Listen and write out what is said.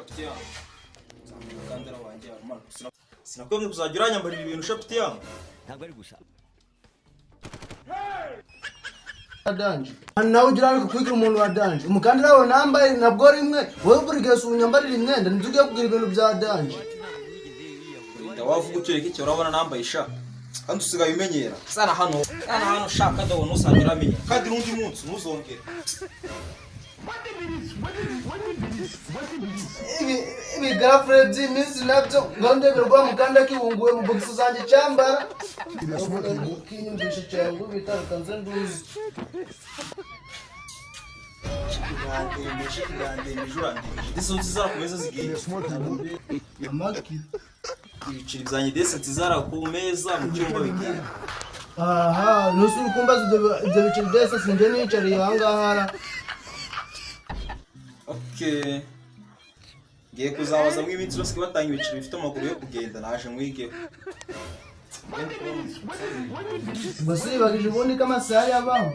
shapiti yangu. Zamukandira wanjye arumana. Sinakwemye kuzajya uranyambarira ibintu shapiti yangu. Ntabwo ari gusa. Danje. Nawe ugira kukwikira umuntu wa danje. Umukandira wawe nambaye nabwo rimwe. Wowe burigese unyambarira imyenda ntugiye kugira ibintu bya danje. Ndawavuga ucyo iki urabona nambaye isha. Kandi usigaye umenyera. Sana hano shaka ndabona usangira amenye. Kandi nundi munsi ntuzongere. Ibi girlfriend by'iminsi nabyo ngondeberwa mukanda kibunguwe mu box zanjye cyambara. Kinyumvisha cyangu bitakanze nduzi. Desonti zara kumeza zigiye. Yamaki. Ibiceri byanjye desonti zara kumeza mu cyumba bigiye. Aha, nusu ukumbaza ibyo biceri desa sinje nicari hangahara. Okay. Ngiye kuzabaza mu iminsi yose batanga ibiceri bifite amaguru yo kugenda naje mwigeho. Basi bagije ubundi kama sari abaho.